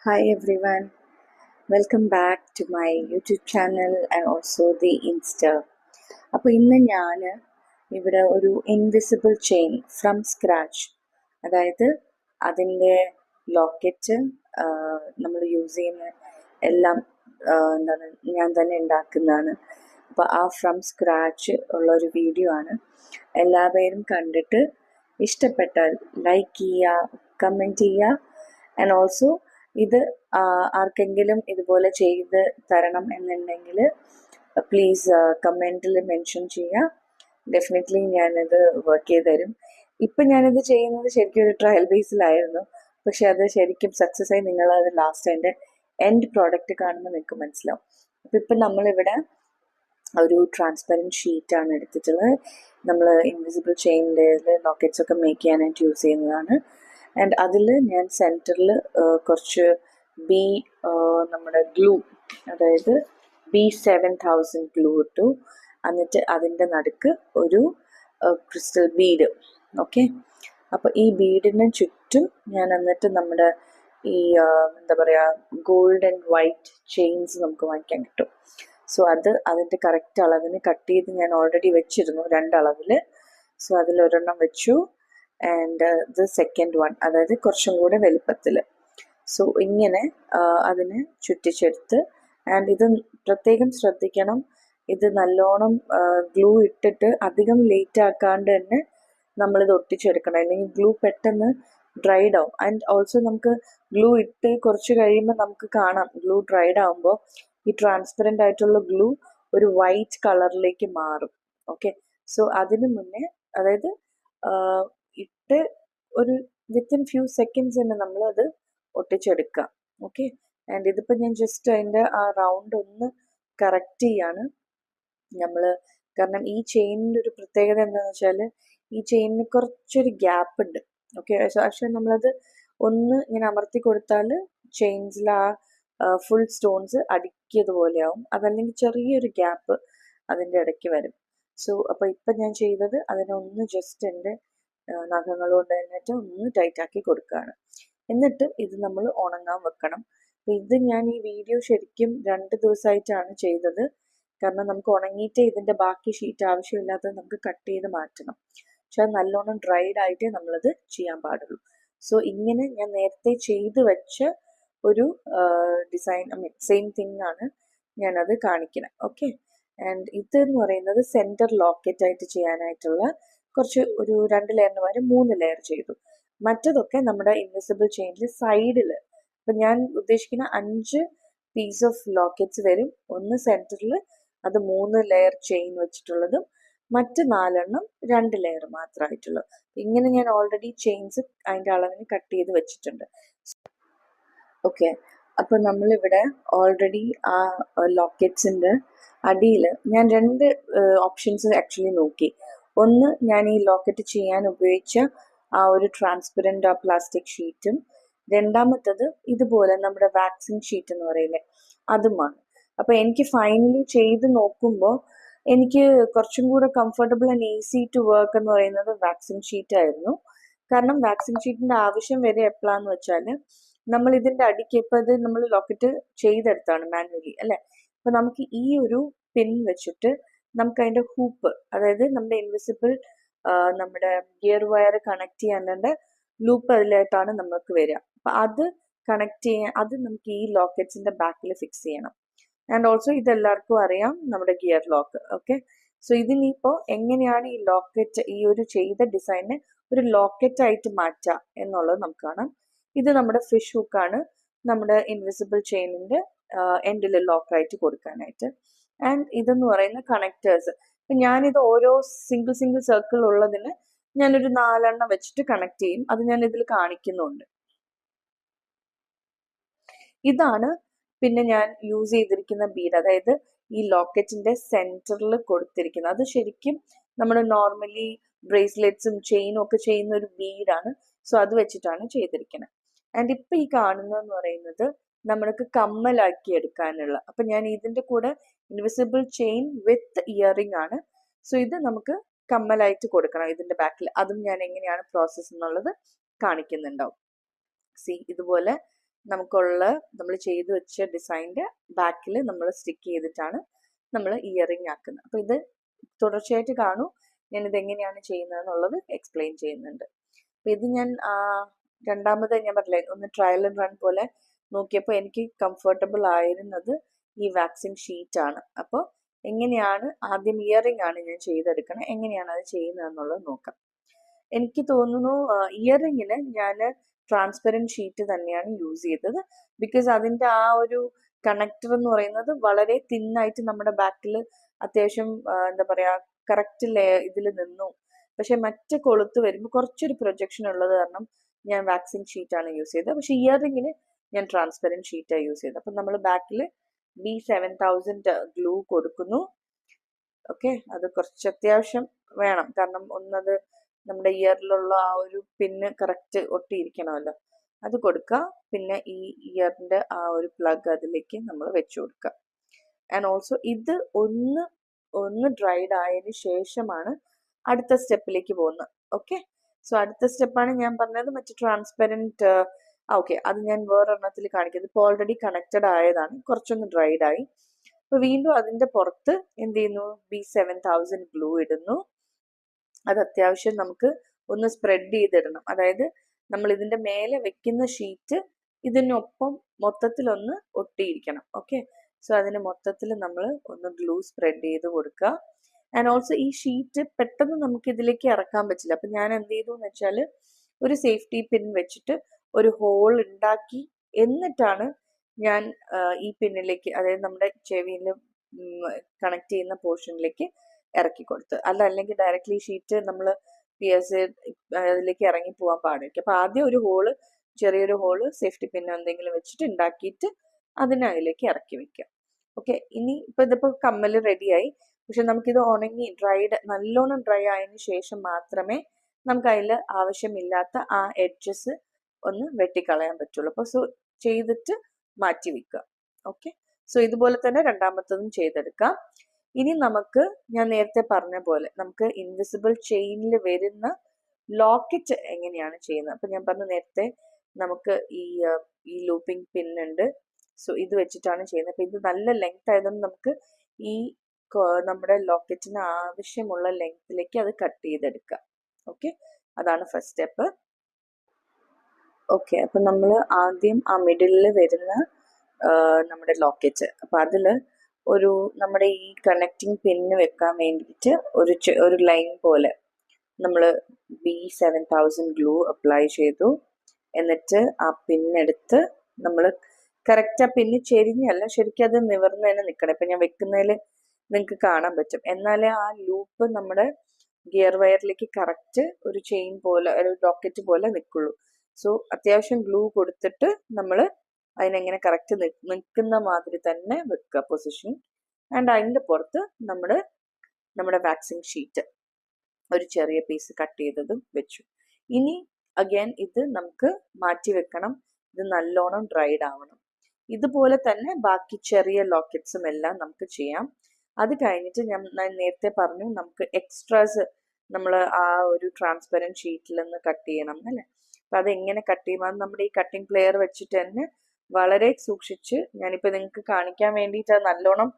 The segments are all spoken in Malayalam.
Hi everyone, welcome back to my YouTube channel and also the Insta. അപ്പോൾ ഇന്ന് ഞാൻ ഇവിടെ ഒരു ഇൻവിസിബിൾ ചെയിൻ ഫ്രം സ്ക്രാച്ച്, അതായത് അതിൻ്റെ ലോക്കറ്റ് നമ്മൾ യൂസ് ചെയ്യുന്ന എല്ലാം എന്താണ് ഞാൻ തന്നെ ഉണ്ടാക്കുന്നതാണ്. അപ്പോൾ ആ ഫ്രം സ്ക്രാച്ച് ഉള്ള ഒരു വീഡിയോ ആണ്. എല്ലാവരും കണ്ടിട്ട് ഇഷ്ടപ്പെട്ടാൽ ലൈക്ക് ചെയ്യുക, കമൻറ്റ് ചെയ്യുക. ആൻഡ് ഓൾസോ ഇത് ആർക്കെങ്കിലും ഇതുപോലെ ചെയ്ത് തരണം എന്നുണ്ടെങ്കിൽ പ്ലീസ് കമൻറ്റിൽ മെൻഷൻ ചെയ്യുക. ഡെഫിനറ്റ്ലി ഞാനിത് വർക്ക് ചെയ്ത് തരും. ഇപ്പം ഞാനിത് ചെയ്യുന്നത് ശരിക്കും ഒരു ട്രയൽ ബേസിലായിരുന്നു, പക്ഷെ അത് ശരിക്കും സക്സസ് ആയി. നിങ്ങളത് ലാസ്റ്റ് അതിൻ്റെ എൻഡ് പ്രോഡക്റ്റ് കാണുമ്പോൾ നിങ്ങൾക്ക് മനസ്സിലാവും. അപ്പം ഇപ്പം നമ്മളിവിടെ ഒരു ട്രാൻസ്പെറൻറ്റ് ഷീറ്റാണ് എടുത്തിട്ടുള്ളത്. നമ്മൾ ഇൻവിസിബിൾ ചെയിനിൻ്റെ ലോക്കറ്റ്സ് ഒക്കെ മേക്ക് ചെയ്യാനായിട്ട് യൂസ് ചെയ്യുന്നതാണ്. ആൻഡ് അതിൽ ഞാൻ സെൻറ്ററിൽ കുറച്ച് ബി നമ്മുടെ ഗ്ലൂ, അതായത് B7000 ഗ്ലൂ ഇട്ടു. എന്നിട്ട് അതിൻ്റെ നടുക്ക് ഒരു ക്രിസ്റ്റൽ ബീഡ്. ഓക്കെ, അപ്പോൾ ഈ ബീഡിന് ചുറ്റും ഞാൻ എന്നിട്ട് നമ്മുടെ ഈ എന്താ പറയുക, ഗോൾഡ് ആൻഡ് വൈറ്റ് ചെയിൻസ് നമുക്ക് വാങ്ങിക്കാൻ കിട്ടും. സോ അതിൻ്റെ കറക്റ്റ് അളവിന് കട്ട് ചെയ്ത് ഞാൻ ഓൾറെഡി വെച്ചിരുന്നു, രണ്ടളവിൽ. സോ അതിലൊരെണ്ണം വെച്ചു. ആൻഡ് ദ സെക്കൻഡ് വൺ, അതായത് കുറച്ചും കൂടെ വലുപ്പത്തിൽ. സോ ഇങ്ങനെ അതിന് ചുറ്റിച്ചെടുത്ത്. ആൻഡ് ഇത് പ്രത്യേകം ശ്രദ്ധിക്കണം, ഇത് നല്ലോണം ഗ്ലൂ ഇട്ടിട്ട് അധികം ലേറ്റ് ആക്കാണ്ട് തന്നെ നമ്മളിത് ഒട്ടിച്ചെടുക്കണം, അല്ലെങ്കിൽ ഗ്ലൂ പെട്ടെന്ന് ഡ്രൈഡ് ആവും. ആൻഡ് ഓൾസോ നമുക്ക് ഗ്ലൂ ഇട്ട് കുറച്ച് കഴിയുമ്പോൾ നമുക്ക് കാണാം, ഗ്ലൂ ഡ്രൈഡ് ആകുമ്പോൾ ഈ ട്രാൻസ്പെറൻ്റ് ആയിട്ടുള്ള ഗ്ലൂ ഒരു വൈറ്റ് കളറിലേക്ക് മാറും. ഓക്കെ, സോ അതിന് മുന്നേ, അതായത് ഇട്ട് ഒരു വിത്തിൻ ഫ്യൂ സെക്കൻഡ്സ് തന്നെ നമ്മളത് ഒട്ടിച്ചെടുക്കുക. ഓക്കെ, ആൻഡ് ഇതിപ്പോൾ ഞാൻ ജസ്റ്റ് അതിൻ്റെ ആ റൗണ്ട് ഒന്ന് കറക്റ്റ് ചെയ്യാണ് നമ്മൾ. കാരണം ഈ ചെയിനിൻ്റെ ഒരു പ്രത്യേകത എന്താണെന്ന് വെച്ചാൽ, ഈ ചെയിനിന് കുറച്ചൊരു ഗ്യാപ്പ് ഉണ്ട്. ഓക്കെ, പക്ഷേ നമ്മളത് ഒന്ന് ഇങ്ങനെ അമർത്തി കൊടുത്താൽ ചെയിൻസിൽ ആ ഫുൾ സ്റ്റോൺസ് അടുക്കിയതുപോലെയാവും. അതല്ലെങ്കിൽ ചെറിയൊരു ഗ്യാപ്പ് അതിൻ്റെ ഇടയ്ക്ക് വരും. സോ അപ്പോൾ ഇപ്പം ഞാൻ ചെയ്തത് അതിനൊന്ന് ജസ്റ്റ് എൻ്റെ നഖങ്ങൾ കൊണ്ട് തന്നിട്ട് ഒന്ന് ടൈറ്റാക്കി കൊടുക്കുകയാണ്. എന്നിട്ട് ഇത് നമ്മൾ ഉണങ്ങാൻ വെക്കണം. അപ്പം ഇത് ഞാൻ ഈ വീഡിയോ ശരിക്കും 2 ദിവസമായിട്ടാണ് ചെയ്തത്. കാരണം നമുക്ക് ഉണങ്ങിയിട്ടേ ഇതിൻ്റെ ബാക്കി ഷീറ്റ് ആവശ്യമില്ലാത്തത് നമുക്ക് കട്ട് ചെയ്ത് മാറ്റണം. പക്ഷെ അത് നല്ലോണം ഡ്രൈഡ് ആയിട്ടേ നമ്മളത് ചെയ്യാൻ പാടുള്ളൂ. സോ ഇങ്ങനെ ഞാൻ നേരത്തെ ചെയ്ത് വെച്ച ഒരു ഡിസൈൻ, സെയിം തിങ് ആണ് ഞാനത് കാണിക്കുന്നത്. ഓക്കെ, ആൻഡ് ഇതെന്ന് പറയുന്നത് സെൻറ്റർ ലോക്കറ്റ് ആയിട്ട് ചെയ്യാനായിട്ടുള്ള കുറച്ച് ഒരു 2 ലെയറിന് പകരം 3 ലെയർ ചെയ്തു. മറ്റതൊക്കെ നമ്മുടെ ഇൻവിസിബിൾ ചെയിനിൽ സൈഡിൽ. അപ്പം ഞാൻ ഉദ്ദേശിക്കുന്ന 5 പീസ് ഓഫ് ലോക്കറ്റ്സ് വരും. ഒന്ന് സെൻറ്ററിൽ, അത് 3 ലെയർ ചെയിൻ വെച്ചിട്ടുള്ളതും മറ്റ് 4 2 ലെയർ മാത്രമായിട്ടുള്ളത്. ഇങ്ങനെ ഞാൻ ഓൾറെഡി ചെയിൻസ് അതിൻ്റെ അളവിന് കട്ട് ചെയ്ത് വെച്ചിട്ടുണ്ട്. ഓക്കെ, അപ്പോൾ നമ്മളിവിടെ ഓൾറെഡി ആ ലോക്കറ്റ്സിൻ്റെ അടിയിൽ ഞാൻ 2 ഓപ്ഷൻസ് ആക്ച്വലി നോക്കി. ഒന്ന്, ഞാൻ ഈ ലോക്കറ്റ് ചെയ്യാൻ ഉപയോഗിച്ച ആ ഒരു ട്രാൻസ്പെറൻ്റ് ആ പ്ലാസ്റ്റിക് ഷീറ്റും, രണ്ടാമത്തത് ഇതുപോലെ നമ്മുടെ വാക്സിൻ ഷീറ്റ് എന്ന് പറയില്ലേ, അതുമാണ്. അപ്പോൾ എനിക്ക് ഫൈനലി ചെയ്ത് നോക്കുമ്പോൾ എനിക്ക് കുറച്ചും കൂടെ comfortable and easy to work എന്ന് പറയുന്നത് വാക്സിൻ ഷീറ്റ് ആയിരുന്നു. കാരണം വാക്സിൻ ഷീറ്റിൻ്റെ ആവശ്യം വരെ എപ്പോഴാന്ന് വെച്ചാൽ, നമ്മൾ ഇതിൻ്റെ അടിക്ക് ഇപ്പോൾ ഇത് നമ്മൾ ലോക്കറ്റ് ചെയ്തെടുത്താണ് മാനുവലി അല്ലേ. അപ്പോൾ നമുക്ക് ഈ ഒരു പിൻ വെച്ചിട്ട് നമുക്ക് അതിൻ്റെ ഹൂപ്പ്, അതായത് നമ്മുടെ ഇൻവിസിബിൾ നമ്മുടെ ഗിയർ വയർ കണക്ട് ചെയ്യാനുള്ള ലൂപ്പ് അതിലായിട്ടാണ് നമുക്ക് വരിക. അപ്പം അത് കണക്ട് ചെയ്യാൻ, അത് നമുക്ക് ഈ ലോക്കറ്റ്സിൻ്റെ ബാക്കിൽ ഫിക്സ് ചെയ്യണം. ആൻഡ് ഓൾസോ ഇതെല്ലാവർക്കും അറിയാം, നമ്മുടെ ഗിയർ ലോക്ക്. ഓക്കെ, സോ ഇതിനിപ്പോൾ എങ്ങനെയാണ് ഈ ലോക്കറ്റ്, ഈ ഒരു ചെയ്ത ഡിസൈനെ ഒരു ലോക്കറ്റ് ആയിട്ട് മാറ്റുക എന്നുള്ളത് നമുക്ക് കാണാം. ഇത് നമ്മുടെ ഫിഷ് ഹുക്കാണ്, നമ്മുടെ ഇൻവിസിബിൾ ചെയിനിൻ്റെ എൻഡിൽ ലോക്കായിട്ട് കൊടുക്കാനായിട്ട്. ആൻഡ് ഇതെന്ന് പറയുന്ന കണക്റ്റേഴ്സ്. ഇപ്പം ഞാനിത് ഓരോ സിംഗിൾ സർക്കിൾ ഉള്ളതിന് ഞാനൊരു 4 വെച്ചിട്ട് കണക്ട് ചെയ്യും. അത് ഞാൻ ഇതിൽ കാണിക്കുന്നുണ്ട്. ഇതാണ് പിന്നെ ഞാൻ യൂസ് ചെയ്തിരിക്കുന്ന ബീഡ്, അതായത് ഈ ലോക്കറ്റിന്റെ സെന്ററിൽ കൊടുത്തിരിക്കുന്നത്. അത് ശരിക്കും നമ്മൾ നോർമലി ബ്രേസ്ലെറ്റ്സും ചെയിനും ഒക്കെ ചെയ്യുന്ന ഒരു ബീഡാണ്. സോ അത് വെച്ചിട്ടാണ് ചെയ്തിരിക്കുന്നത്. ആൻഡ് ഇപ്പം ഈ കാണുന്നതെന്ന് പറയുന്നത് നമ്മൾക്ക് കമ്മലാക്കി എടുക്കാനുള്ള. അപ്പം ഞാൻ ഇതിൻ്റെ കൂടെ ഇൻവിസിബിൾ ചെയിൻ വിത്ത് ഇയറിംഗ് ആണ്. സോ ഇത് നമുക്ക് കമ്മലായിട്ട് കൊടുക്കണം ഇതിൻ്റെ ബാക്കിൽ. അതും ഞാൻ എങ്ങനെയാണ് പ്രോസസ്സ് എന്നുള്ളത് കാണിക്കുന്നുണ്ടാവും. സി, ഇതുപോലെ നമ്മൾ ചെയ്തു വെച്ച ഡിസൈൻ്റെ ബാക്കിൽ നമ്മൾ സ്റ്റിക്ക് ചെയ്തിട്ടാണ് നമ്മൾ ഇയറിംഗ് ആക്കുന്നത്. അപ്പോൾ ഇത് തുടർച്ചയായിട്ട് കാണൂ, ഞാനിത് എങ്ങനെയാണ് ചെയ്യുന്നതെന്നുള്ളത് എക്സ്പ്ലെയിൻ ചെയ്യുന്നുണ്ട്. അപ്പോൾ ഇത് ഞാൻ രണ്ടാമത് ഞാൻ പറഞ്ഞില്ലേ, ഒന്ന് ട്രയൽ ആൻഡ് റൺ പോലെ നോക്കിയപ്പോൾ എനിക്ക് കംഫർട്ടബിൾ ആയിരുന്നത് ഈ വാക്സിൻ ഷീറ്റാണ്. അപ്പോൾ എങ്ങനെയാണ് ആദ്യം ഇയറിംഗ് ആണ് ഞാൻ ചെയ്തെടുക്കണം, എങ്ങനെയാണ് അത് ചെയ്യുന്നതെന്നുള്ളത് നോക്കാം. എനിക്ക് തോന്നുന്നു ഇയറിങ്ങിന് ഞാൻ ട്രാൻസ്പെറൻറ്റ് ഷീറ്റ് തന്നെയാണ് യൂസ് ചെയ്തത്. ബിക്കോസ് അതിൻ്റെ ആ ഒരു കണക്ടർ എന്ന് പറയുന്നത് വളരെ തിന്നായിട്ട് നമ്മുടെ ബാക്കിൽ അത്യാവശ്യം എന്താ പറയുക കറക്റ്റ് ഇതിൽ നിന്നു. പക്ഷെ മറ്റ് കൊളുത്ത് വരുമ്പോൾ കുറച്ചൊരു പ്രൊജക്ഷൻ ഉള്ളത് കാരണം ഞാൻ വാക്സിൻ ഷീറ്റാണ് യൂസ് ചെയ്തത്. പക്ഷെ ഇയറിങ്ങിന് ഞാൻ ട്രാൻസ്പെറൻറ്റ് ഷീറ്റാണ് യൂസ് ചെയ്തത്. അപ്പം നമ്മൾ ബാക്കിൽ B7000 ഗ്ലൂ കൊടുക്കുന്നു. ഓക്കെ, അത് കുറച്ച് അത്യാവശ്യം വേണം, കാരണം ഒന്നത് നമ്മുടെ ഇയറിലുള്ള ആ ഒരു പിന്ന് കറക്റ്റ് ഒട്ടിയിരിക്കണമല്ലോ, അത് കൊടുക്കുക. പിന്നെ ഈ ഇയറിൻ്റെ ആ ഒരു പ്ലഗ് അതിലേക്ക് നമ്മൾ വെച്ചു കൊടുക്കുക. ആൻഡ് ഓൾസോ ഇത് ഒന്ന് ഡ്രൈഡ് ആയതിന് ശേഷമാണ് അടുത്ത സ്റ്റെപ്പിലേക്ക് പോകുന്നത്. ഓക്കെ, സോ അടുത്ത സ്റ്റെപ്പാണ് ഞാൻ പറഞ്ഞത് മറ്റേ ട്രാൻസ്പെറൻറ്റ്. ഓക്കെ, അത് ഞാൻ വേറൊരെണ്ണത്തിൽ കാണിക്കുന്നത്. ഇപ്പോൾ ഓൾറെഡി കണക്റ്റഡ് ആയതാണ്, കുറച്ചൊന്ന് ഡ്രൈഡ് ആയി. അപ്പോൾ വീണ്ടും അതിൻ്റെ പുറത്ത് എന്ത് ചെയ്യുന്നു, B7000 ഗ്ലൂ ഇടുന്നു. അത് അത്യാവശ്യം നമുക്ക് ഒന്ന് സ്പ്രെഡ് ചെയ്തിടണം. അതായത് നമ്മൾ ഇതിൻ്റെ മേലെ വെക്കുന്ന ഷീറ്റ് ഇതിനൊപ്പം മൊത്തത്തിലൊന്ന് ഒട്ടിയിരിക്കണം. ഓക്കെ, സോ അതിന് മൊത്തത്തിൽ നമ്മൾ ഒന്ന് ഗ്ലൂ സ്പ്രെഡ് ചെയ്ത് കൊടുക്കുക. ആൻഡ് ഓൾസോ ഈ ഷീറ്റ് പെട്ടെന്ന് നമുക്ക് ഇതിലേക്ക് ഇറക്കാൻ പറ്റില്ല. അപ്പം ഞാൻ എന്ത് ചെയ്തു എന്ന് വെച്ചാൽ ഒരു സേഫ്റ്റി പിൻ വെച്ചിട്ട് ഒരു ഹോൾ ഉണ്ടാക്കി എന്നിട്ടാണ് ഞാൻ ഈ പിന്നിലേക്ക്, അതായത് നമ്മുടെ ചെവിയിൽ കണക്ട് ചെയ്യുന്ന പോർഷനിലേക്ക് ഇറക്കി കൊടുത്ത്. അല്ലെങ്കിൽ ഡയറക്റ്റ്ലി ഷീറ്റ് നമ്മൾ പിയേഴ്സ് അതിലേക്ക് ഇറങ്ങി പോകാൻ പാടില്ല. അപ്പം ആദ്യം ഒരു ഹോള്, ചെറിയൊരു ഹോള് സേഫ്റ്റി പിൻ എന്തെങ്കിലും വെച്ചിട്ട് ഉണ്ടാക്കിയിട്ട് അതിലേക്ക് ഇറക്കി വെക്കാം. ഓക്കെ, ഇനി ഇതിപ്പോൾ കമ്മൽ റെഡിയായി. പക്ഷെ നമുക്കിത് ഉണങ്ങി നല്ലോണം ഡ്രൈ ആയതിനു ശേഷം മാത്രമേ നമുക്ക് അതിൽ ആവശ്യമില്ലാത്ത ആ എഡ്ജസ് ഒന്ന് വെട്ടിക്കളയാൻ പറ്റുള്ളൂ. അപ്പോൾ ചെയ്തിട്ട് മാറ്റി വെക്കുക. ഓക്കെ, സോ ഇതുപോലെ തന്നെ രണ്ടാമത്തതും ചെയ്തെടുക്കാം. ഇനി നമുക്ക് ഞാൻ നേരത്തെ പറഞ്ഞ പോലെ നമുക്ക് ഇൻവിസിബിൾ ചെയിനിൽ വരുന്ന ലോക്കറ്റ് എങ്ങനെയാണ് ചെയ്യുന്നത്. അപ്പം ഞാൻ പറഞ്ഞു നേരത്തെ നമുക്ക് ഈ ലൂപ്പിംഗ് പിൻ ഉണ്ട്. സോ ഇത് വെച്ചിട്ടാണ് ചെയ്യുന്നത്. അപ്പം ഇത് നല്ല ലെങ്ത് ആയതുകൊണ്ട് നമുക്ക് ഈ നമ്മുടെ ലോക്കറ്റിന് ആവശ്യമുള്ള ലെങ്ത്തിലേക്ക് അത് കട്ട് ചെയ്തെടുക്കാം. ഓക്കെ, അതാണ് ഫസ്റ്റ് സ്റ്റെപ്പ്. ഓക്കെ, അപ്പം നമ്മൾ ആദ്യം ആ മിഡിലിൽ വരുന്ന നമ്മുടെ ലോക്കറ്റ്, അപ്പം അതിൽ നമ്മുടെ ഈ കണക്റ്റിംഗ് പിന്ന് വെക്കാൻ വേണ്ടിയിട്ട് ഒരു ലൈൻ പോലെ നമ്മൾ B7000 ഗ്ലൂ അപ്ലൈ ചെയ്തു. എന്നിട്ട് ആ പിന്നെടുത്ത് നമ്മൾ കറക്റ്റ് ആ പിന്ന് ചെരിഞ്ഞല്ല, ശരിക്കും അത് നിവർന്ന് തന്നെ നിൽക്കണം. ഇപ്പം ഞാൻ വെക്കുന്നതിൽ നിങ്ങൾക്ക് കാണാൻ പറ്റും. എന്നാലേ ആ ലൂപ്പ് നമ്മുടെ ഗിയർ വയറിലേക്ക് കറക്റ്റ് ഒരു ചെയിൻ പോലെ, ഒരു ലോക്കറ്റ് പോലെ നിൽക്കുള്ളൂ. സോ അത്യാവശ്യം ഗ്ലൂ കൊടുത്തിട്ട് നമ്മൾ അതിനെങ്ങനെ കറക്റ്റ് നിൽക്കുന്ന മാതിരി തന്നെ വെക്കുക പൊസിഷൻ. ആൻഡ് അതിൻ്റെ പുറത്ത് നമ്മുടെ വാക്സിൻ ഷീറ്റ് ഒരു ചെറിയ പീസ് കട്ട് ചെയ്തതും വെച്ചു. ഇനി അഗൈൻ ഇത് നമുക്ക് മാറ്റി വെക്കണം. ഇത് നല്ലോണം ഡ്രൈഡ് ആവണം. ഇതുപോലെ തന്നെ ബാക്കി ചെറിയ ലോക്കറ്റ്സും എല്ലാം നമുക്ക് ചെയ്യാം. അത് കഴിഞ്ഞിട്ട് ഞാൻ നേരത്തെ പറഞ്ഞു നമുക്ക് എക്സ്ട്രാസ് നമ്മൾ ആ ഒരു ട്രാൻസ്പെറൻറ്റ് ഷീറ്റിൽ നിന്ന് കട്ട് ചെയ്യണം അല്ലേ. അപ്പം അതെങ്ങനെ കട്ട് ചെയ്യുമ്പോൾ അത് നമ്മുടെ ഈ കട്ടിംഗ് പ്ലെയർ വെച്ചിട്ട് തന്നെ വളരെ സൂക്ഷിച്ച്, ഞാനിപ്പോൾ നിങ്ങൾക്ക് കാണിക്കാൻ വേണ്ടിയിട്ട് അത് നല്ലോണം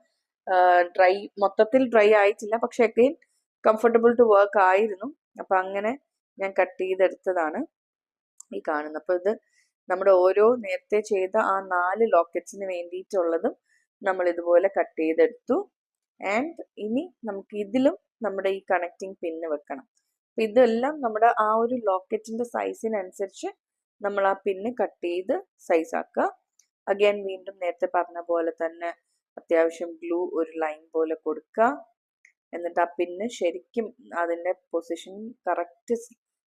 മൊത്തത്തിൽ ഡ്രൈ ആയിട്ടില്ല, പക്ഷെ അഗെയിൻ കംഫർട്ടബിൾ ടു വർക്ക് ആയിരുന്നു. അപ്പം അങ്ങനെ ഞാൻ കട്ട് ചെയ്തെടുത്തതാണ് ഈ കാണുന്നത്. അപ്പോൾ ഇത് നമ്മുടെ ഓരോ നേരത്തെ ചെയ്ത ആ 4 ലോക്കറ്റ്സിന് വേണ്ടിയിട്ടുള്ളതും നമ്മൾ ഇതുപോലെ കട്ട് ചെയ്തെടുത്തു. ആൻഡ് ഇനി നമുക്ക് ഇതിലും നമ്മുടെ ഈ കണക്റ്റിംഗ് പിന്ന് വെക്കണം. അപ്പം ഇതെല്ലാം നമ്മുടെ ആ ഒരു ലോക്കറ്റിൻ്റെ സൈസിനനുസരിച്ച് നമ്മൾ ആ പിന്ന് കട്ട് ചെയ്ത് സൈസ് ആക്കുക. അഗൈൻ വീണ്ടും നേരത്തെ പറഞ്ഞ പോലെ തന്നെ അത്യാവശ്യം ഗ്ലൂ ഒരു ലൈൻ പോലെ കൊടുക്കുക. എന്നിട്ട് ആ പിന്ന് ശരിക്കും അതിൻ്റെ പൊസിഷൻ കറക്റ്റ്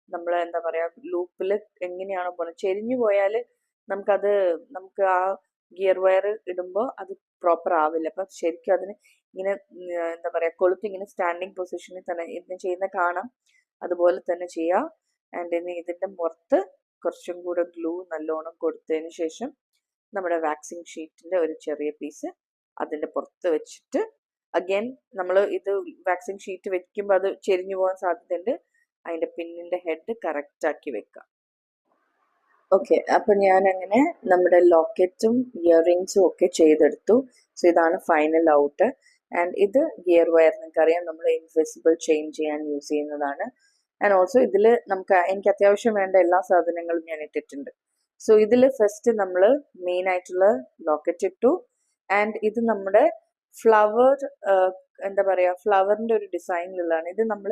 നമ്മൾ എന്താ പറയുക ലൂപ്പിൽ എങ്ങനെയാണോ പോകുന്നത്, ചെരിഞ്ഞു പോയാൽ നമുക്ക് ആ ഗിയർ വയർ ഇടുമ്പോൾ അത് പ്രോപ്പർ ആവില്ല. അപ്പം ശരിക്കും അതിന് ഇങ്ങനെ എന്താ പറയുക കൊളുത്ത് ഇങ്ങനെ സ്റ്റാൻഡിങ് പൊസിഷനിൽ തന്നെ ഇതിന് ചെയ്യുന്ന കാണാം. അതുപോലെ തന്നെ ചെയ്യുക. ആൻഡ് ഇനി ഇതിൻ്റെ പുറത്ത് കുറച്ചും കൂടെ ഗ്ലൂ നല്ലോണം കൊടുത്തതിന് ശേഷം നമ്മുടെ വാക്സിൻ ഷീറ്റിൻ്റെ ഒരു ചെറിയ പീസ് അതിൻ്റെ പുറത്ത് വെച്ചിട്ട് അഗൈൻ നമ്മൾ ഇത് വാക്സിൻ ഷീറ്റ് വെക്കുമ്പോൾ അത് ചെരിഞ്ഞു പോകാൻ സാധ്യതയുണ്ട്. അതിൻ്റെ പിന്നിൻ്റെ ഹെഡ് കറക്റ്റ് ആക്കി വെക്കുക. ഓക്കെ, അപ്പൊ ഞാൻ അങ്ങനെ നമ്മുടെ ലോക്കറ്റും ഇയറിങ്സും ഒക്കെ ചെയ്തെടുത്തു. സോ ഇതാണ് ഫൈനൽ ഔട്ട്. ആൻഡ് ഇത് ഗിയർ വയർ, നിങ്ങൾക്കറിയാം നമ്മൾ ഇൻവിസിബിൾ ചെയിൻ ചെയ്യാൻ യൂസ് ചെയ്യുന്നതാണ്. ആൻഡ് ഓൾസോ ഇതിൽ എനിക്ക് അത്യാവശ്യം വേണ്ട എല്ലാ സാധനങ്ങളും ഞാൻ ഇട്ടിട്ടുണ്ട്. സോ ഇതിൽ ഫസ്റ്റ് നമ്മൾ മെയിൻ ആയിട്ടുള്ള ലോക്കറ്റ് ഇട്ടു. ആൻഡ് ഇത് നമ്മുടെ ഫ്ലവർ, എന്താ പറയാ, ഫ്ലവറിന്റെ ഒരു ഡിസൈനിലുള്ളതാണ്. ഇത് നമ്മൾ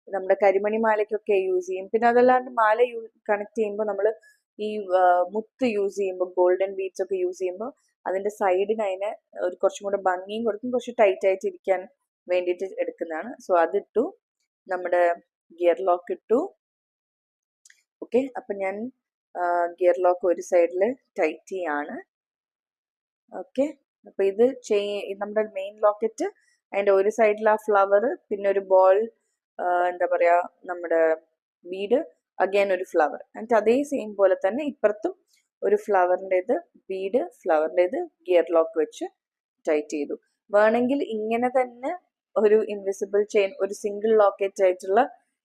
നമ്മുടെ കരിമണി മാലയ്ക്കൊക്കെ യൂസ് ചെയ്യും. പിന്നെ അതല്ലാണ്ട് മാല കണക്ട് ചെയ്യുമ്പോൾ നമ്മൾ ഈ മുത്ത് യൂസ് ചെയ്യുമ്പോൾ, ഗോൾഡൻ ബീഡ്സ് ഒക്കെ യൂസ് ചെയ്യുമ്പോൾ അതിന്റെ സൈഡിന് അതിന് ഒരു കുറച്ചും കൂടെ ഭംഗിയും കൊടുക്കും, കുറച്ച് ടൈറ്റ് ആയിട്ട് ഇരിക്കാൻ വേണ്ടിയിട്ട് എടുക്കുന്നതാണ്. സോ അതിട്ടു, നമ്മുടെ ഗിയർ ലോക്ക് ഇട്ടു. ഓക്കെ, അപ്പൊ ഞാൻ ഗിയർ ലോക്ക് ഒരു സൈഡിൽ ടൈറ്റ് ചെയ്യാണ്. ഓക്കെ, അപ്പൊ ഇത് നമ്മുടെ മെയിൻ ലോക്കറ്റ്, അതിന്റെ ഒരു സൈഡിൽ ആ ഫ്ലവർ, പിന്നെ ഒരു ബോൾ, എന്താ പറയാ, നമ്മുടെ ബീഡ്, അഗൈൻ ഒരു ഫ്ലവർ. എന്നിട്ട് അതേ സെയിം പോലെ തന്നെ ഇപ്പുറത്തും ഒരു ഫ്ലവറിൻ്റെത് ബീഡ്, ഫ്ലവറിൻ്റെത് ഗിയർ ലോക്ക് വെച്ച് ടൈറ്റ് ചെയ്തു. വേണമെങ്കിൽ ഇങ്ങനെ തന്നെ ഒരു ഇൻവിസിബിൾ ചെയിൻ, ഒരു സിംഗിൾ ലോക്കറ്റ് ആയിട്ടുള്ള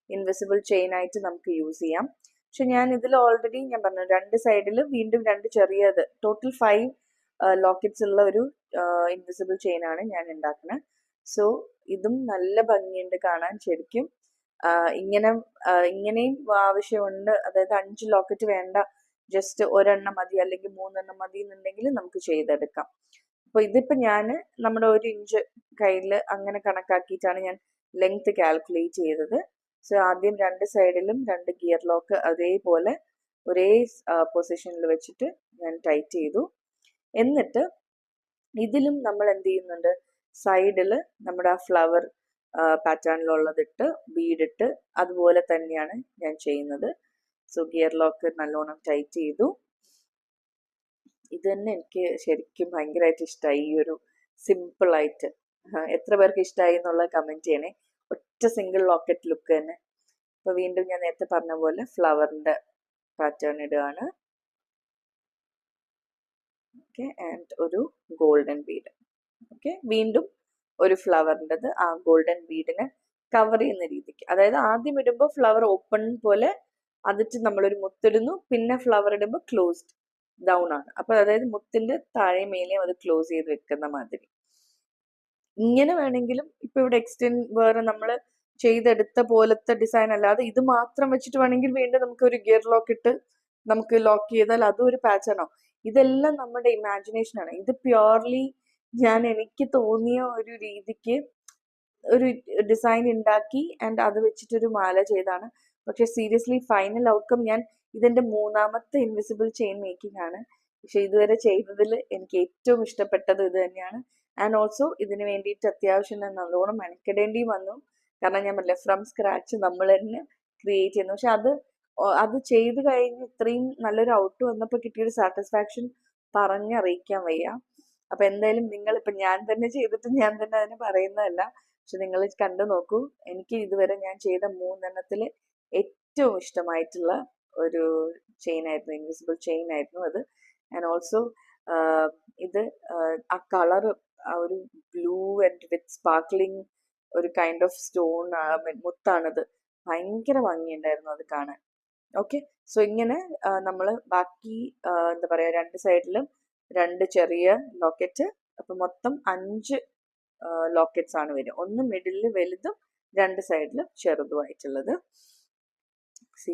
ഇൻവിസിബിൾ ചെയിൻ ആയിട്ട് നമുക്ക് യൂസ് ചെയ്യാം. പക്ഷെ ഞാൻ ഇതിൽ ഓൾറെഡി ഞാൻ പറഞ്ഞു, രണ്ട് സൈഡിൽ വീണ്ടും രണ്ട് ചെറിയത്, ടോട്ടൽ 5 ലോക്കറ്റ്സ് ഉള്ള ഒരു ഇൻവിസിബിൾ ചെയിൻ ആണ് ഞാൻ ഉണ്ടാക്കുന്നത്. സോ ഇതും നല്ല ഭംഗിയുണ്ട് കാണാൻ ശരിക്കും. ഇങ്ങനെയും ആവശ്യമുണ്ട്, അതായത് 5 ലോക്കറ്റ് വേണ്ട, ജസ്റ്റ് ഒരെണ്ണം മതി അല്ലെങ്കിൽ 3 മതി എന്നുണ്ടെങ്കിൽ നമുക്ക് ചെയ്തെടുക്കാം. അപ്പൊ ഇതിപ്പോ ഞാൻ നമ്മുടെ 1 ഇഞ്ച് കയ്യിൽ അങ്ങനെ കണക്കാക്കിയിട്ടാണ് ഞാൻ ലെങ്ത് കാൽക്കുലേറ്റ് ചെയ്തത്. സോ ആദ്യം രണ്ട് സൈഡിലും 2 ഗിയർ ലോക്ക് അതേപോലെ ഒരേ പൊസിഷനിൽ വെച്ചിട്ട് ഞാൻ ടൈറ്റ് ചെയ്തു. എന്നിട്ട് ഇതിലും നമ്മൾ എന്ത് ചെയ്യുന്നുണ്ട്, സൈഡിൽ നമ്മുടെ ആ ഫ്ലവർ പാറ്റേണിലുള്ളതിട്ട് ബീഡിട്ട് അതുപോലെ തന്നെയാണ് ഞാൻ ചെയ്യുന്നത്. സോ ഗിയർ ലോക്ക് നല്ലോണം ടൈറ്റ് ചെയ്തു. ഇത് തന്നെ എനിക്ക് ശരിക്കും ഭയങ്കരമായിട്ട് ഇഷ്ടമായി, ഈ ഒരു സിമ്പിൾ ആയിട്ട്. എത്ര പേർക്ക് ഇഷ്ടമായി എന്നുള്ളത് കമന്റ് ചെയ്യണേ. ഒറ്റ സിംഗിൾ ലോക്കറ്റ് ലുക്ക് തന്നെ. അപ്പൊ വീണ്ടും ഞാൻ നേരത്തെ പറഞ്ഞ പോലെ ഫ്ലവറിന്റെ പാറ്റേൺ ഇടുകയാണ്. ഓക്കെ, ആൻഡ് ഒരു ഗോൾഡൻ ബീഡ്. ഓക്കെ, വീണ്ടും ഒരു ഫ്ലവറിൻ്റെത് ആ ഗോൾഡൻ ബീഡിനെ കവർ ചെയ്യുന്ന രീതിക്ക്, അതായത് ആദ്യം ഇടുമ്പോൾ ഫ്ലവർ ഓപ്പൺ പോലെ അതിട്ട് നമ്മളൊരു മുത്തിടുന്നു, പിന്നെ ഫ്ലവർ ഇടുമ്പോൾ ക്ലോസ്ഡ് ഡൗൺ ആണ്. അപ്പൊ അതായത് മുത്തിന്റെ താഴെ മേലെയും അത് ക്ലോസ് ചെയ്ത് വെക്കുന്ന മാതിരി. ഇങ്ങനെ വേണമെങ്കിലും ഇപ്പൊ ഇവിടെ എക്സ്റ്റെൻഡ് വേറെ നമ്മൾ ചെയ്തെടുത്ത പോലത്തെ ഡിസൈൻ അല്ലാതെ ഇത് മാത്രം വെച്ചിട്ട് വേണമെങ്കിൽ വീണ്ടും നമുക്ക് ഒരു ഗിയർ ലോക്ക് ഇട്ട് നമുക്ക് ലോക്ക് ചെയ്താൽ അതും ഒരു പാറ്റേൺ ആവും. ഇതെല്ലാം നമ്മുടെ ഇമാജിനേഷൻ ആണ്. ഇത് പ്യുവർലി ഞാൻ എനിക്ക് തോന്നിയ ഒരു രീതിക്ക് ഒരു ഡിസൈൻ ഉണ്ടാക്കി ആൻഡ് അത് വെച്ചിട്ടൊരു മാല ചെയ്താണ്. പക്ഷെ സീരിയസ്ലി ഫൈനൽ ഔട്ട്കം ഞാൻ ഇതിന്റെ 3ാമത്തെ ഇൻവിസിബിൾ ചെയിൻ മേക്കിംഗ് ആണ്. പക്ഷെ ഇതുവരെ ചെയ്തതിൽ എനിക്ക് ഏറ്റവും ഇഷ്ടപ്പെട്ടത് ഇത് തന്നെയാണ്. ആൻഡ് ഓൾസോ ഇതിന് വേണ്ടിയിട്ട് അത്യാവശ്യം ഞാൻ നല്ലോണം മെനക്കെടേണ്ടിയും വന്നു. കാരണം ഞാൻ പറഞ്ഞില്ല, ഫ്രം സ്ക്രാച്ച് നമ്മൾ തന്നെ ക്രിയേറ്റ് ചെയ്യുന്നു. പക്ഷെ അത് ചെയ്ത് കഴിഞ്ഞ് ഇത്രയും നല്ലൊരു ഔട്ട് വന്നപ്പോൾ കിട്ടിയൊരു സാറ്റിസ്ഫാക്ഷൻ പറഞ്ഞറിയിക്കാൻ വയ്യ. അപ്പൊ എന്തായാലും നിങ്ങൾ, ഇപ്പൊ ഞാൻ തന്നെ ചെയ്തിട്ട് ഞാൻ തന്നെ അതിന് പറയുന്നതല്ല, പക്ഷെ നിങ്ങൾ കണ്ടു നോക്കൂ. എനിക്ക് ഇതുവരെ ഞാൻ ചെയ്ത 3 ഏറ്റവും ഇഷ്ടമായിട്ടുള്ള ഒരു ചെയിൻ ആയിരുന്നു, ഇൻവിസിബിൾ ചെയിൻ ആയിരുന്നു അത്. ആൻഡ് ഓൾസോ ഇത് ആ കളർ, ആ ഒരു ബ്ലൂ ആൻഡ് വിത്ത് സ്പാർക്ലിംഗ് ഒരു കൈൻഡ് ഓഫ് സ്റ്റോൺ മുത്താണത്. ഭയങ്കര ഭംഗിയുണ്ടായിരുന്നു അത് കാണാൻ. ഓക്കെ, സോ ഇങ്ങനെ നമ്മൾ ബാക്കി എന്താ പറയാ, 2 സൈഡിലും 2 ചെറിയ ലോക്കറ്റ്, അപ്പൊ മൊത്തം 5 ലോക്കറ്റ്സ് ആണ് വരിക. ഒന്ന് മിഡിലിൽ വലുതും 2 സൈഡിലും ചെറുതുമായിട്ടുള്ളത്.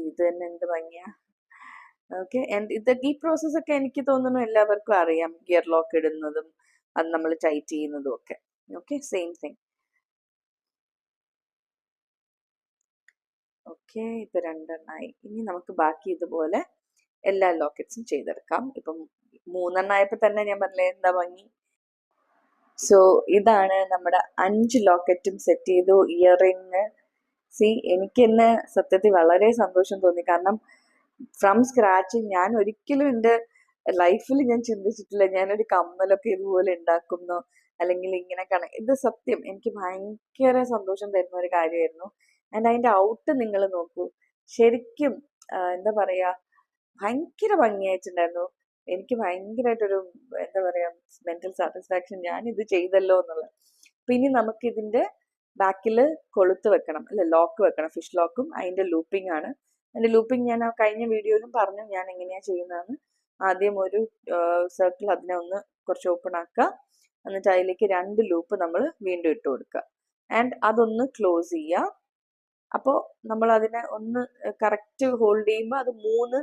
ഇത് തന്നെ എന്ത് ഭംഗിയാ. ഓക്കെ, ഈ പ്രോസസ് ഒക്കെ എനിക്ക് തോന്നുന്നു എല്ലാവർക്കും അറിയാം, ഗിയർ ലോക്ക് ഇടുന്നതും അത് നമ്മൾ ടൈറ്റ് ചെയ്യുന്നതും ഒക്കെ. Okay, same thing. ഓക്കെ, ഇപ്പൊ 2 എണ്ണമായി. ഇനി നമുക്ക് ബാക്കി ഇതുപോലെ എല്ലാ ലോക്കറ്റ്സും ചെയ്തെടുക്കാം. ഇപ്പം 3 ആയപ്പോ തന്നെ ഞാൻ പറഞ്ഞില്ലേ എന്താ ഭംഗി. സോ ഇതാണ് നമ്മുടെ 5 ലോക്കറ്റും സെറ്റ് ചെയ്തു. ഇയറിങ്, എനിക്ക് തന്നെ സത്യത്തിൽ വളരെ സന്തോഷം തോന്നി. കാരണം ഫ്രം സ്ക്രാച്ച് ഞാൻ ഒരിക്കലും എൻ്റെ ലൈഫിൽ ഞാൻ ചിന്തിച്ചിട്ടില്ല ഞാനൊരു കമ്മലൊക്കെ ഇതുപോലെ ഉണ്ടാക്കുന്നു, അല്ലെങ്കിൽ ഇങ്ങനെ ഇത് സത്യം എനിക്ക് ഭയങ്കര സന്തോഷം തരുന്ന ഒരു കാര്യമായിരുന്നു. ആൻഡ് അതിന്റെ ഔട്ട് നിങ്ങൾ നോക്കൂ, ശരിക്കും എന്താ പറയാ, ഭയങ്കര ഭംഗിയായിട്ടുണ്ടായിരുന്നു. എനിക്ക് ഭയങ്കരമായിട്ടൊരു എന്താ പറയാ, മെന്റൽ സാറ്റിസ്ഫാക്ഷൻ, ഞാൻ ഇത് ചെയ്തല്ലോ എന്നുള്ളത്. പിന്നെ നമുക്ക് ഇതിന്റെ ബാക്കിൽ കൊളുത്ത് വെക്കണം, അല്ലെ ലോക്ക് വെക്കണം, ഫിഷ് ലോക്കും അതിന്റെ ലൂപ്പിംഗ് ആണ്. അതിൻ്റെ ലൂപ്പിംഗ് ഞാൻ ആ കഴിഞ്ഞ വീഡിയോയിലും പറഞ്ഞു ഞാൻ എങ്ങനെയാണ് ചെയ്യുന്നതെന്ന്. ആദ്യം ഒരു സർക്കിൾ അതിനെ ഒന്ന് കുറച്ച് ഓപ്പൺ ആക്കുക, എന്നിട്ട് അതിലേക്ക് 2 ലൂപ്പ് നമ്മൾ വീണ്ടും ഇട്ട് കൊടുക്കുക. ആൻഡ് അതൊന്ന് ക്ലോസ് ചെയ്യുക. അപ്പോൾ നമ്മൾ അതിനെ ഒന്ന് കറക്റ്റ് ഹോൾഡ് ചെയ്യുമ്പോൾ അത് 3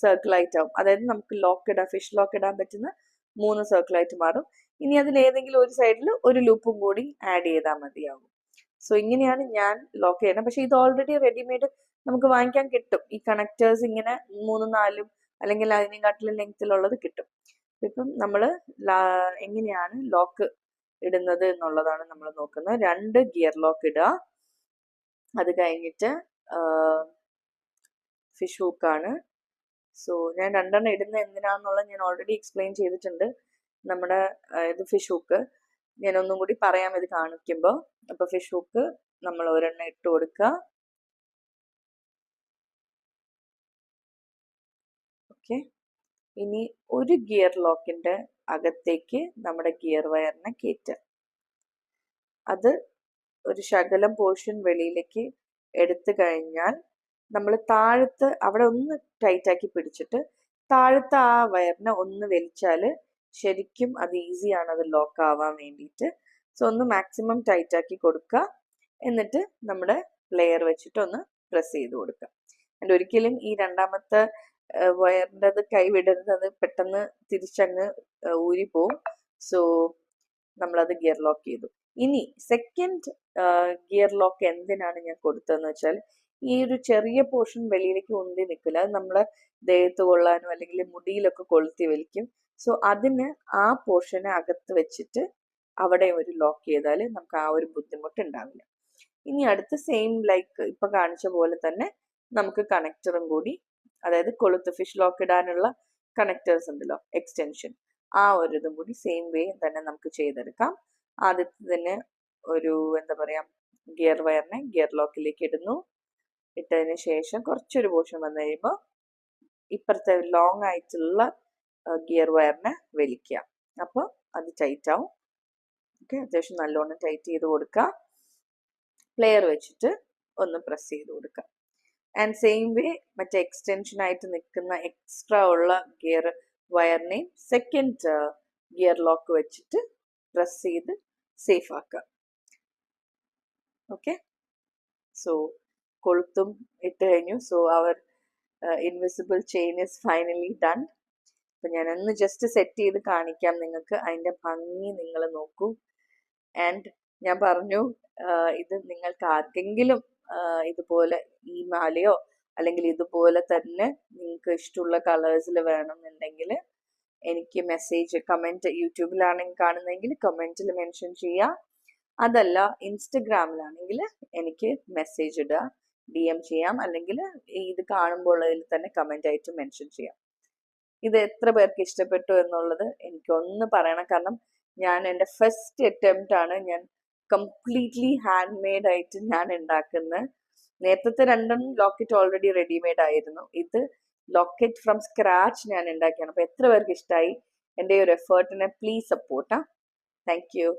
സർക്കിളായിട്ടാവും. അതായത് നമുക്ക് ലോക്ക് ഇടാം, ഫിഷ് ലോക്ക് ഇടാൻ പറ്റുന്ന 3 സർക്കിളായിട്ട് മാറും. ഇനി അതിൽ ഏതെങ്കിലും ഒരു സൈഡിൽ ഒരു ലൂപ്പും കൂടി ആഡ് ചെയ്താൽ മതിയാവും. സോ ഇങ്ങനെയാണ് ഞാൻ ലോക്ക് ചെയ്യണം. പക്ഷെ ഇത് ഓൾറെഡി റെഡിമെയ്ഡ് നമുക്ക് വാങ്ങിക്കാൻ കിട്ടും. ഈ കണക്റ്റേഴ്സ് ഇങ്ങനെ 3, 4 അല്ലെങ്കിൽ അതിനെക്കാട്ടിലും ലെങ്ത്തിലുള്ളത് കിട്ടും. ഇപ്പം നമ്മൾ എങ്ങനെയാണ് ലോക്ക് ഇടുന്നത് എന്നുള്ളതാണ് നമ്മൾ നോക്കുന്നത്. 2 ഗിയർ ലോക്ക് ഇടുക. അത് കഴിഞ്ഞിട്ട് ഫിഷ് ഹൂക്കാണ്. സോ ഞാൻ 2 ഇടുന്നത് എന്തിനാന്നുള്ളത് ഞാൻ ഓൾറെഡി എക്സ്പ്ലെയിൻ ചെയ്തിട്ടുണ്ട്. നമ്മുടെ ഇത് ഫിഷ് ഹൂക്ക് ഞാൻ ഒന്നും കൂടി പറയാം ഇത് കാണിക്കുമ്പോൾ. അപ്പോൾ ഫിഷ് ഹൂക്ക് നമ്മൾ ഒരെണ്ണം ഇട്ട് കൊടുക്കുക. ഓക്കെ, ഇനി ഒരു ഗിയർ ലോക്കിന്റെ അകത്തേക്ക് നമ്മുടെ ഗിയർ വയറിനെ കയറ്റുക. അത് ഒരു ശകലം പോർഷൻ വെളിയിലേക്ക് എടുത്തു കഴിഞ്ഞാൽ നമ്മൾ താഴത്ത് അവിടെ ഒന്ന് ടൈറ്റ് ആക്കി പിടിച്ചിട്ട് താഴത്തെ ആ വയറിനെ ഒന്ന് വലിച്ചാൽ ശരിക്കും അത് ഈസിയാണ് അത് ലോക്ക് ആവാൻ വേണ്ടിയിട്ട്. സോ ഒന്ന് മാക്സിമം ടൈറ്റ് ആക്കി കൊടുക്കുക. എന്നിട്ട് നമ്മുടെ പ്ലെയർ വെച്ചിട്ട് ഒന്ന് പ്രസ് ചെയ്ത് കൊടുക്കുക. ആൻഡ് ഒരിക്കലും ഈ രണ്ടാമത്തെ വയറിൻ്റെ അത് കൈവിടരുത്, അത് പെട്ടെന്ന് തിരിച്ചങ്ങ് ഊരിപ്പോവും. സോ നമ്മളത് ഗിയർ ലോക്ക് ചെയ്തു. ഇനി സെക്കൻഡ് ഗിയർ ലോക്ക് എന്തിനാണ് ഞാൻ കൊടുത്തതെന്ന് വെച്ചാൽ ഈ ഒരു ചെറിയ പോർഷൻ വെളിയിലേക്ക് ഉന്തി നിൽക്കില്ല. അത് നമ്മളെ ദേഹത്ത് കൊള്ളാനോ അല്ലെങ്കിൽ മുടിയിലൊക്കെ കൊളുത്തി വലിക്കും. സോ അതിന് ആ പോർഷനെ അകത്ത് വെച്ചിട്ട് അവിടെ ഒരു ലോക്ക് ചെയ്താൽ നമുക്ക് ആ ഒരു ബുദ്ധിമുട്ട് ഉണ്ടാവില്ല. ഇനി അടുത്ത് സെയിം ലൈക്ക് ഇപ്പൊ കാണിച്ച പോലെ തന്നെ നമുക്ക് കണക്ടറും കൂടി, അതായത് കൊളുത്ത് ഫിഷ് ലോക്ക് ഇടാനുള്ള കണക്ടേഴ്സ് ഉണ്ടല്ലോ, എക്സ്റ്റൻഷൻ, ആ ഒരു ഇതും കൂടി സെയിം വേ തന്നെ നമുക്ക് ചെയ്തെടുക്കാം. ആദ്യത്തെ തന്നെ ഒരു എന്താ പറയാ ഗിയർ വയറിനെ ഗിയർ ലോക്കിലേക്ക് ഇടുന്നു. ഇട്ടതിന് ശേഷം കുറച്ചൊരു പോർഷൻ വന്നു കഴിയുമ്പോൾ ഇപ്പുറത്തെ ലോങ് ആയിട്ടുള്ള ഗിയർ വയറിനെ വലിക്കുക. അപ്പോൾ അത് ടൈറ്റ് ആവും. ഓക്കെ, അത്യാവശ്യം നല്ലോണം ടൈറ്റ് ചെയ്ത് കൊടുക്കുക. പ്ലെയർ വെച്ചിട്ട് ഒന്ന് പ്രസ് ചെയ്ത് കൊടുക്കുക. ആൻഡ് സെയിം വേ മറ്റേ എക്സ്റ്റൻഷൻ ആയിട്ട് നിൽക്കുന്ന എക്സ്ട്രാ ഉള്ള ഗിയർ വയറിനെയും സെക്കൻഡ് ഗിയർ ലോക്ക് വെച്ചിട്ട് പ്രസ് ചെയ്ത് സേഫ് ആക്കുക. ഓക്കെ, സോ കൊളുത്തും ഇട്ട് കഴിഞ്ഞു. So our invisible chain is finally done. അപ്പം ഞാനൊന്ന് ജസ്റ്റ് സെറ്റ് ചെയ്ത് കാണിക്കാം നിങ്ങൾക്ക്. അതിൻ്റെ ഭംഗി നിങ്ങൾ നോക്കൂ. ആൻഡ് ഞാൻ പറഞ്ഞു ഇത് നിങ്ങൾക്ക് ആർക്കെങ്കിലും ഇതുപോലെ ഈ മാലയോ അല്ലെങ്കിൽ ഇതുപോലെ തന്നെ നിങ്ങൾക്ക് ഇഷ്ടമുള്ള കളേഴ്സിൽ വേണമെന്നുണ്ടെങ്കിൽ എനിക്ക് മെസ്സേജ് കമൻറ്റ്, യൂട്യൂബിലാണെങ്കിൽ കാണുന്നതെങ്കിൽ കമൻറ്റിൽ മെൻഷൻ ചെയ്യുക. അതല്ല ഇൻസ്റ്റഗ്രാമിലാണെങ്കിൽ എനിക്ക് മെസ്സേജ് ഇടുക, DM ചെയ്യാം, അല്ലെങ്കിൽ ഇത് കാണുമ്പോൾ അതിൽ തന്നെ കമൻ്റ് ആയിട്ട് മെൻഷൻ ചെയ്യാം. ഇത് എത്ര പേർക്ക് ഇഷ്ടപ്പെട്ടു എന്നുള്ളത് എനിക്കൊന്ന് പറയണം. കാരണം ഞാൻ എൻ്റെ ഫസ്റ്റ് അറ്റംപ്റ്റ് ആണ്. ഞാൻ കംപ്ലീറ്റ്ലി ഹാൻഡ് മെയ്ഡ് ആയിട്ട് ഞാൻ ഉണ്ടാക്കുന്നത്. നേരത്തെ 2 ലോക്കറ്റ് ഓൾറെഡി റെഡിമെയ്ഡ് ആയിരുന്നു. ഇത് ലോക്കറ്റ് ഫ്രം സ്ക്രാച്ച് ഞാൻ ഉണ്ടാക്കിയാണ്. അപ്പോൾ എത്ര പേർക്ക് ഇഷ്ടമായി എൻ്റെ ഒരു എഫേർട്ടിനെ പ്ലീസ് സപ്പോർട്ടാ. Thank U.